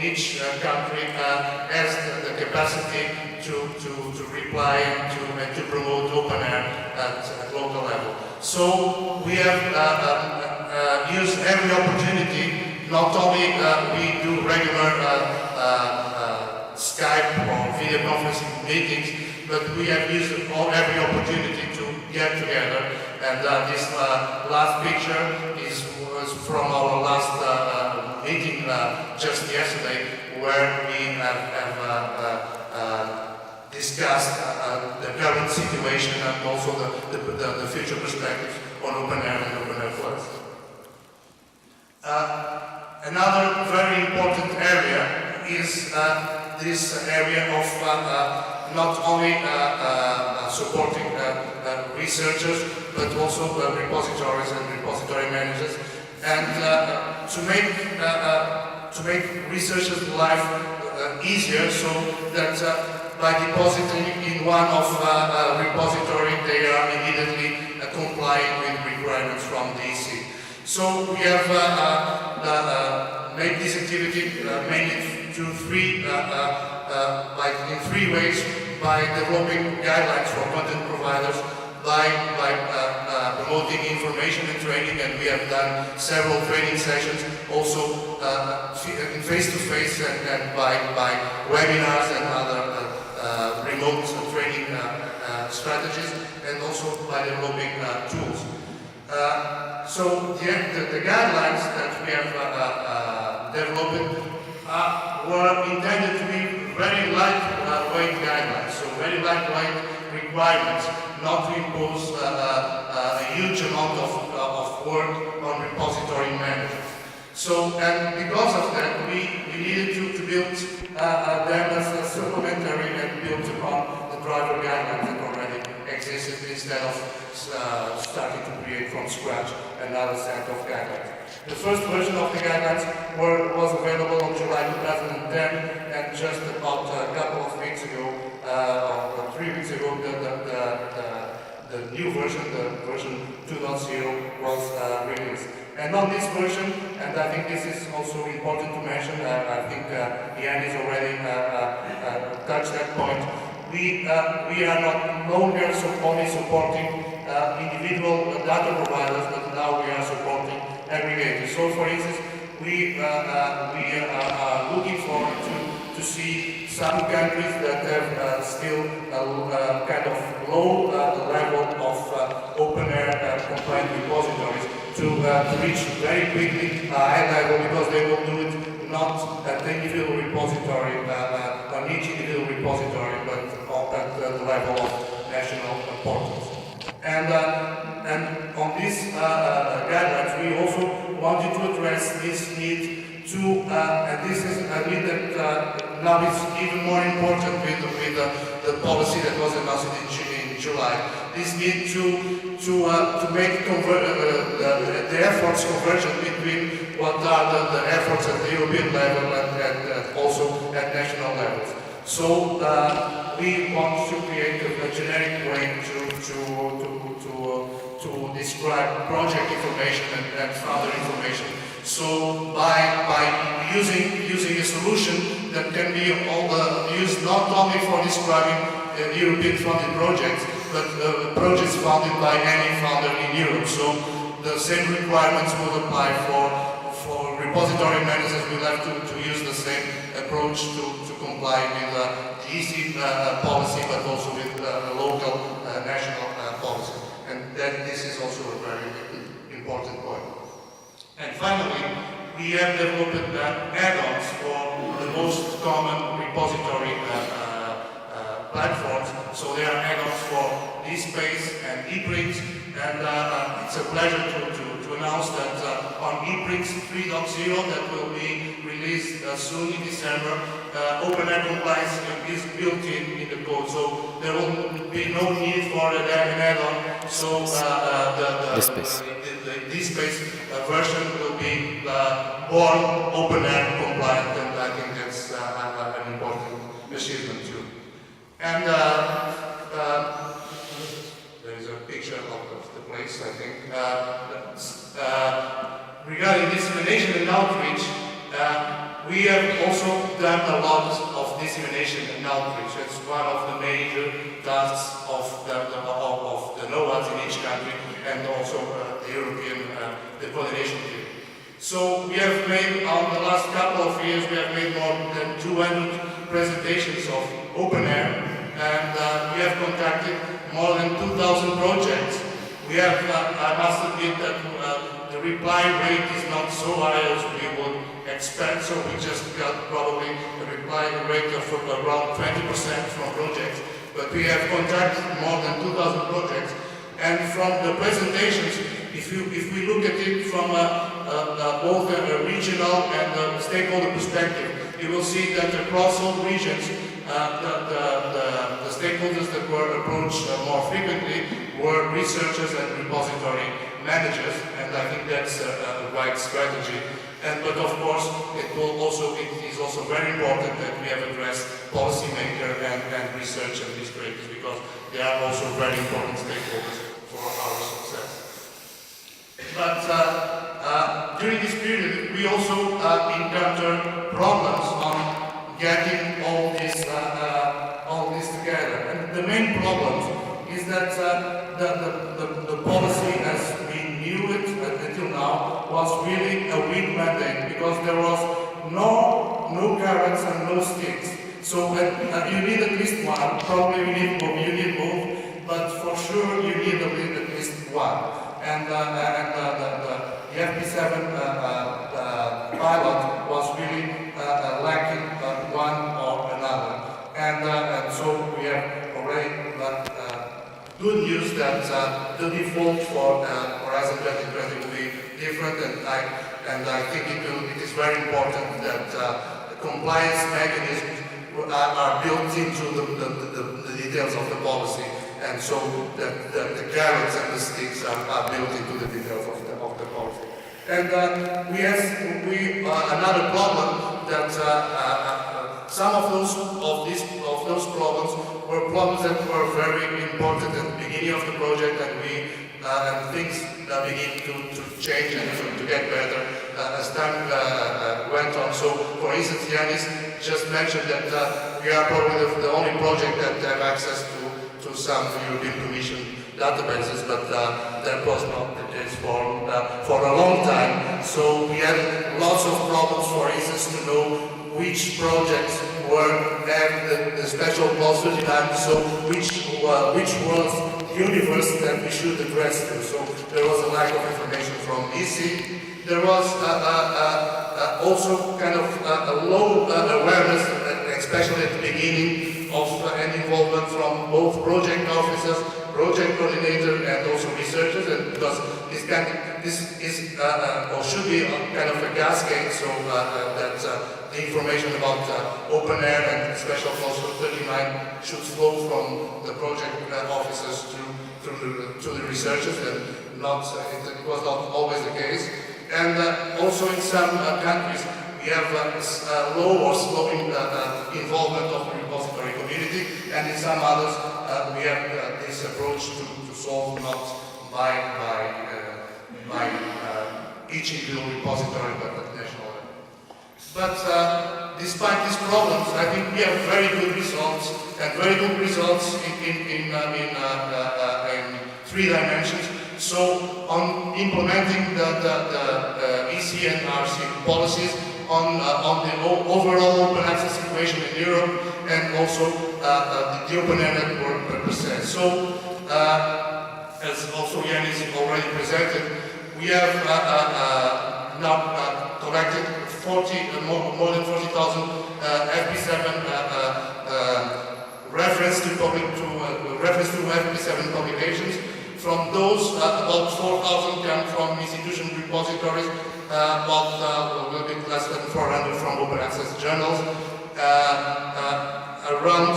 each country has the capacity to reply and to promote OpenAIRE at local level. So we have used every opportunity. Not only we do regular Skype or video conferencing meetings, but we have used every opportunity to get together. And this last picture was from our last meeting just yesterday, where we have discussed the current situation and also the future perspectives on OpenAIRE and OpenAIRE Flex. Another very important area is this area of not only supporting researchers, but also repositories and repository managers, and to make researchers' life easier, so that by depositing in one of repository, they are immediately complying with requirements from the EC. So we have made this activity mainly in three ways: by developing guidelines for content providers, by promoting information and training, and we have done several training sessions, also in face-to-face and by webinars and other remote training strategies, and also by developing tools. So the guidelines that we have developed were intended to be very lightweight guidelines, so very lightweight requirements, not to impose a huge amount of work on repository managers. So, and because of that, we needed to build them as a supplementary and build upon the driver guidelines that already existed, instead of starting to create from scratch another set of guidelines. The first version of the guidelines was available on July 2010, and just about a couple of weeks ago, or 3 weeks ago, the new version, the version 2.0, was released. And on this version, and I think this is also important to mention, I think Ian has already touched that point, we are not longer only supporting individual data providers, but now we are supporting aggregators. So, for instance, we are looking forward to see some countries that have still a kind of low level of OpenAIRE compliant repositories to reach very quickly a high level, because they will do it not at the individual repository, on each individual repository, but at the level of national portals. And on these guidelines, we also wanted to address this need to, and this is a need that now is even more important with the policy that was announced in July. This need to make the efforts convergent between what are the efforts at the European level and also at national levels. So we want to create a generic way to describe project information and founder information. So by using a solution that can be used not only for describing European funded projects, but projects funded by any founder in Europe. So the same requirements will apply for repository managers. We'll have to use the same approach to comply with the EC policy, but also with local national policy. And this is also a very important point. And finally, we have developed add-ons for the most common repository platforms. So there are add-ons for eSpace and ePrints, and it's a pleasure to announce that on ePrints 3.0 that will be released soon in December, OpenAIRE compliance is built in the code, so there will be no need for an add-on. So the eSpace version will be born OpenAIRE compliant, and I think that's an important achievement too. And there is a picture of the place, I think. Regarding dissemination and outreach, we have also done a lot of dissemination and outreach. It's one of the major tasks of the NOADs in each country, and also the European coordination team. So we have made, on the last couple of years, we have made more than 200 presentations of OpenAIRE, and we have contacted more than 2,000 projects. We have, I must admit that the reply rate is not so high as we would expect, so we just got probably a reply rate of around 20% from projects. But we have contacted more than 2,000 projects, and from the presentations, if we look at it from both a regional and a stakeholder perspective, you will see that across all regions, the stakeholders that were approached more frequently were researchers and repository managers, and I think that's a right strategy. But of course, it is also very important that we have addressed policymakers and research administrators, because they are also very important stakeholders for our success. But during this period, we also encountered problems on getting all this together. And the main problem is that the policy, as we knew it until now, was really a weak mandate, because there was no carrots and no sticks. So you need at least one. Probably you need both, but for sure you need at least one. And the FP7 pilot was really lacking one or another. And so we have already got good news that the default for Horizon 2020 will be different, and I think it is very important that compliance mechanisms are built into the details of the policy, and so that the carrots and the sticks are built into the details of the policy. And another problem that some of those problems were problems that were very important at the beginning of the project, and things begin to change and to get better as time went on. So, for instance, Yanis just mentioned that we are probably the only project that have access to some European Commission databases, but that was not the case for a long time. So we had lots of problems, for instance, to know which projects have the special clause 39, so which was the universe that we should address to. So there was a lack of information from EC. There was also kind of a low awareness, especially at the beginning, of an involvement from both project officers, project coordinator, and also researchers, and because this is or should be kind of a cascade, so that the information about OpenAIRE and special clause 39 should flow from the project officers to the researchers, and it was not always the case. And also in some countries we have low or slow involvement of the repository community, and in some others we have this approach to solve not by each individual repository, but at national level. But despite these problems, I think we have very good results, and very good results in 3 dimensions. So on implementing the EC and RC policies, on the overall open access situation in Europe, and also the OpenAIRE network per percent. So, as also Yanis already presented, we have now collected more than 40,000 FP7 reference to FP7 publications. From those, about 4,000 come from institution repositories, about a little bit less than 400 from open access journals, around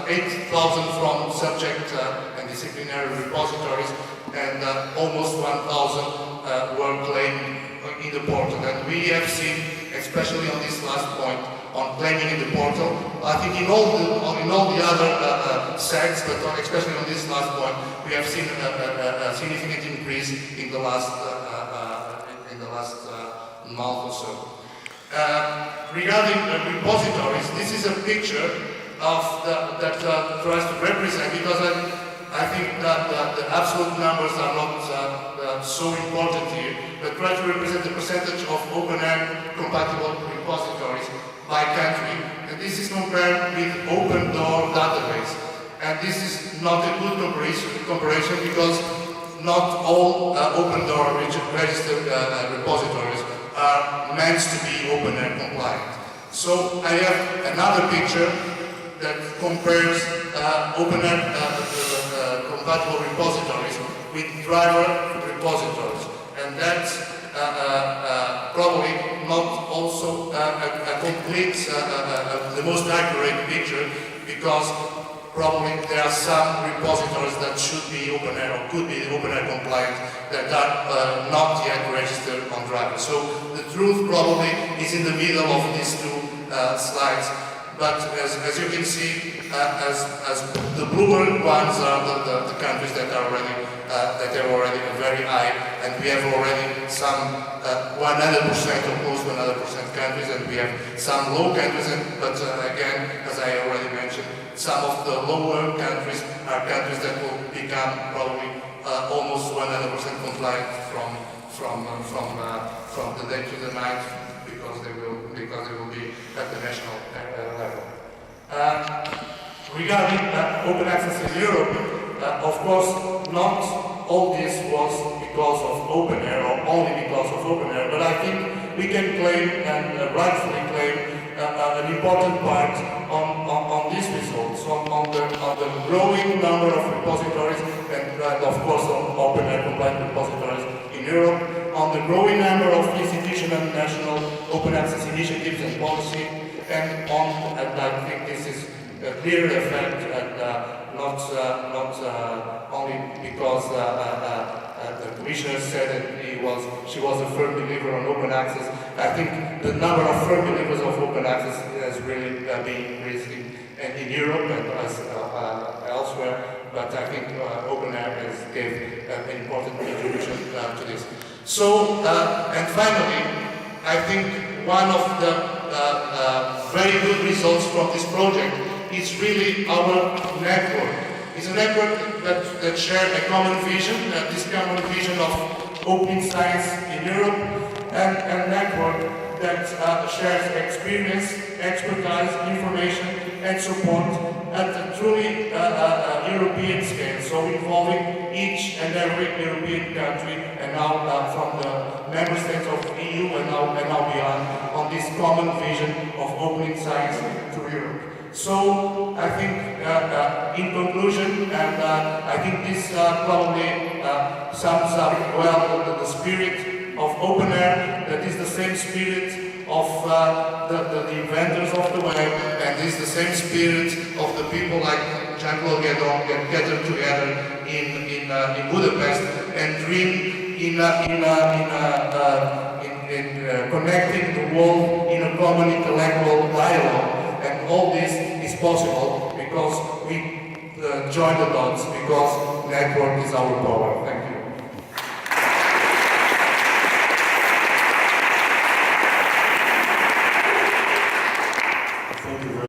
8,000 from subject and disciplinary repositories, and almost 1,000 were claimed in the portal. And we have seen, especially on this last point, on claiming in the portal, I think in all the other sects, but especially on this last point, we have seen a significant increase in the last month or so. Regarding repositories, this is a picture of that tries to represent, because I think that the absolute numbers are not so important here, but try to represent the percentage of OpenAIRE compatible repositories by country. And this is compared with OpenDoor database. And this is not a good comparison because not all OpenDoor registered repositories are meant to be OpenAIRE compliant. So I have another picture that compares OpenAIRE compatible repositories with driver repositories, and that's probably not also a complete, the most accurate picture, because probably there are some repositories that should be OpenAIRE or could be OpenAIRE compliant that are not yet registered on driver. So the truth probably is in the middle of these two slides. But as you can see, as the bluer ones are the countries that are already very high, and we have already some 100% or close to 100% countries, and we have some low countries. But again, as I already mentioned, some of the lower countries are countries that will become probably almost 100% compliant from the day to the night, because they will be at the national level. Regarding open access in Europe, of course, not all this was because of OpenAIRE or only because of OpenAIRE, but I think we can claim and rightfully claim an important part on these results, on the growing number of repositories, and of course on OpenAIRE compliant repositories in Europe, on the growing number of institutional and national open access initiatives and policy, and I think this is a clear effect, and not only because the Commissioner said that she was a firm believer on open access. I think the number of firm believers of open access has really been increasing in Europe and elsewhere, but I think OpenAIRE has gave an important contribution to this. So, and finally, I think one of the very good results from this project is really our network. It's a network that shares a common vision, this common vision of open science in Europe, and a network that shares experience, expertise, information, and support at a truly European scale, so involving each and every European country, and now from the member states of the EU and now beyond, on this common vision of opening science to Europe. So I think, in conclusion, and I think this probably sums up well the spirit of OpenAIRE, that is the same spirit of the inventors of the web, and is the same spirit of the people like Jean-Claude Guédon that gathered together in Budapest and dream in connecting the world in a common intellectual dialogue. And all this is possible because we join the dots, because network is our power. Thank you.